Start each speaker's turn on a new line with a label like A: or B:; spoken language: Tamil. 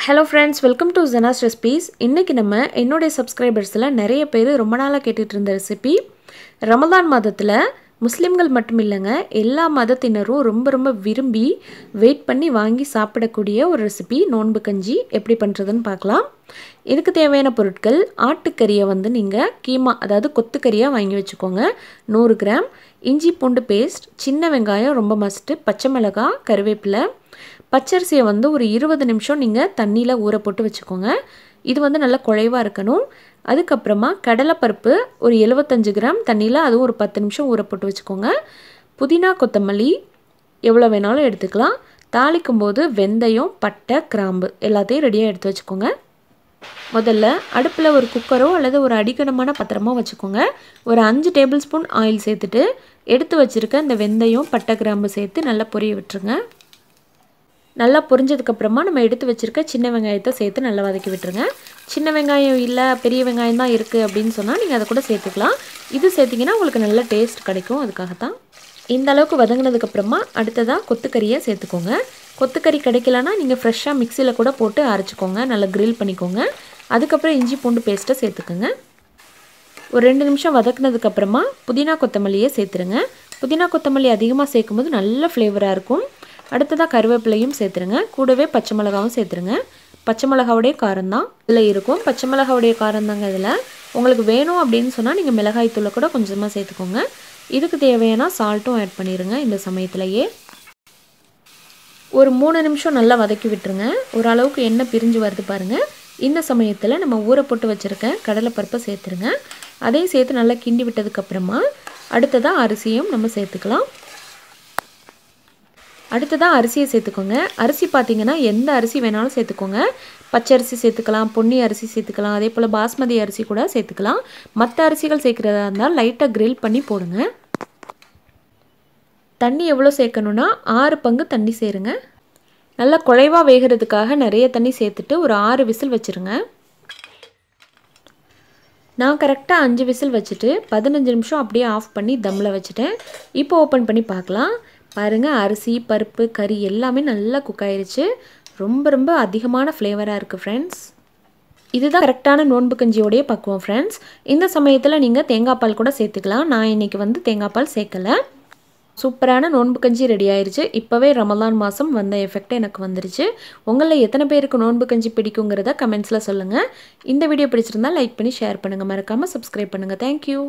A: Hello friends, welcome to Zana's Recipes. இன்னைக்கு நம்ம என்னோட சப்ஸ்கிரைபர்ஸ்ல நிறைய பேர் ரொம்ப நாளா கேட்டுட்டு இருந்த ரெசிபி ரமலான் மாதத்துல முஸ்லிம்கள் மட்டும் இல்லங்க எல்லா மதத்தினரும் ரொம்ப விரும்பி வெயிட் பண்ணி வாங்கி சாப்பிடக்கூடிய ஒரு ரெசிபி நோன்பு கஞ்சி எப்படி பண்றதுன்னு பார்க்கலாம். இதுக்கு தேவையான பொருட்கள் ஆட்டுக்கறியை வந்து நீங்க கீமா அதாவது கொத்துக்கறியா வாங்கி வெச்சுக்கோங்க 100 கிராம், இஞ்சி பூண்டு பேஸ்ட், சின்ன வெங்காயம் ரொம்ப மஸ்ட், பச்சை மிளகாய், கறிவேப்பிலை, பச்சரிசியை வந்து ஒரு 20 நிமிஷம் நீங்கள் தண்ணியில் ஊற போட்டு வச்சுக்கோங்க. இது வந்து நல்லா குழைவாக இருக்கணும். அதுக்கப்புறமா கடலைப்பருப்பு ஒரு 75 கிராம் தண்ணியில் அதுவும் ஒரு 10 நிமிஷம் ஊற போட்டு வச்சுக்கோங்க. புதினா கொத்தமல்லி எவ்வளோ வேணாலும் எடுத்துக்கலாம். தாளிக்கும் போது வெந்தயம், பட்டை, கிராம்பு எல்லாத்தையும் ரெடியாக எடுத்து வச்சுக்கோங்க. முதல்ல அடுப்பில் ஒரு குக்கரோ அல்லது ஒரு அடிக்கனமான பாத்திரமோ வச்சுக்கோங்க. ஒரு 5 டேபிள் ஸ்பூன் ஆயில் சேர்த்துட்டு எடுத்து வச்சுருக்க இந்த வெந்தயம், பட்டை, கிராம்பு சேர்த்து நல்லா பொரிய விட்டுருங்க. நல்லா பொரிஞ்சதுக்கப்புறமா நம்ம எடுத்து வச்சுருக்க சின்ன வெங்காயத்தை சேர்த்து நல்லா வதக்கி விட்டுருங்க. சின்ன வெங்காயம் இல்லை பெரிய வெங்காயம் தான் இருக்குது அப்படின்னு சொன்னால் நீங்கள் அதை கூட சேர்த்துக்கலாம். இது சேர்த்திங்கன்னா உங்களுக்கு நல்ல டேஸ்ட் கிடைக்கும். அதுக்காகத்தான் இந்த அளவுக்கு வதங்கினதுக்கப்புறமா அடுத்ததாக கொத்துக்கறியை சேர்த்துக்கோங்க. கொத்துக்கறி கிடைக்கலன்னா நீங்கள் ஃப்ரெஷ்ஷாக மிக்சியில் கூட போட்டு அரைச்சிக்கோங்க, நல்லா கிரில் பண்ணிக்கோங்க. அதுக்கப்புறம் இஞ்சி பூண்டு பேஸ்ட்டை சேர்த்துக்கோங்க. ஒரு 2 நிமிஷம் வதக்குனதுக்கப்புறமா புதினா கொத்தமல்லியை சேர்த்துருங்க. புதினா கொத்தமல்லி அதிகமாக சேர்க்கும்போது நல்ல ஃப்ளேவராக இருக்கும். அடுத்ததாக கருவேப்பிலையும் சேர்த்துருங்க. கூடவே பச்சை மிளகாவும் சேர்த்துருங்க. பச்சை மிளகாவுடைய காரம் தான் இதில் இருக்கும். பச்சை மிளகாவுடைய காரம் தாங்க இதில். உங்களுக்கு வேணும் அப்படின்னு சொன்னால் நீங்கள் மிளகாய் தூளை கூட கொஞ்சமாக சேர்த்துக்கோங்க. இதுக்கு தேவையான சால்ட்டும் ஆட் பண்ணிடுங்க. இந்த சமயத்திலேயே ஒரு 3 நிமிஷம் நல்லா வதக்கி விட்டுருங்க. ஓரளவுக்கு எண்ணெய் பிரிஞ்சு வருது பாருங்கள். இந்த சமயத்தில் நம்ம ஊற போட்டு வச்சுருக்க கடலைப்பருப்பை சேர்த்துருங்க. அதையும் சேர்த்து நல்லா கிண்டி விட்டதுக்கப்புறமா அடுத்ததாக அரிசியும் நம்ம சேர்த்துக்கலாம். அடுத்ததாக அரிசியை சேர்த்துக்கோங்க. அரிசி பார்த்திங்கன்னா எந்த அரிசி வேணாலும் சேர்த்துக்கோங்க. பச்சரிசி சேர்த்துக்கலாம், பொன்னி அரிசி சேர்த்துக்கலாம், அதே போல் பாஸ்மதி அரிசி கூட சேர்த்துக்கலாம். மற்ற அரிசிகள் சேர்க்குறதா இருந்தால் லைட்டாக கிரில் பண்ணி போடுங்க. தண்ணி எவ்வளோ சேர்க்கணுன்னா 6 பங்கு தண்ணி சேருங்க. நல்லா குழைவாக வேகிறதுக்காக நிறைய தண்ணி சேர்த்துட்டு ஒரு 6 விசில் வச்சுருங்க. நான் கரெக்டாக 5 விசில் வச்சுட்டு 15 நிமிஷம் அப்படியே ஆஃப் பண்ணி தம்மில் வச்சுட்டேன். இப்போ ஓப்பன் பண்ணி பார்க்கலாம். பாருங்கள், அரிசி, பருப்பு, கறி எல்லாமே நல்லா குக் ஆயிருச்சு. ரொம்ப அதிகமான ஃப்ளேவராக இருக்குது ஃப்ரெண்ட்ஸ். இதுதான் கரெக்டான நோன்பு கஞ்சியோடைய பக்குவம் ஃப்ரெண்ட்ஸ். இந்த சமயத்தில் நீங்கள் தேங்காய் பால் கூட சேர்த்துக்கலாம். நான் இன்றைக்கி வந்து தேங்காய் பால் சேர்க்கலை. சூப்பரான நோன்பு கஞ்சி ரெடி ஆயிடுச்சு. இப்போவே ரமலான் மாதம் வந்த எஃபெக்ட் எனக்கு வந்துருச்சு. உங்களில் எத்தனை பேருக்கு நோன்பு கஞ்சி பிடிக்குங்கிறத கமெண்ட்ஸில் சொல்லுங்கள். இந்த வீடியோ பிடிச்சிருந்தால் லைக் பண்ணி ஷேர் பண்ணுங்கள். மறக்காமல் சப்ஸ்கிரைப் பண்ணுங்கள். தேங்க்யூ.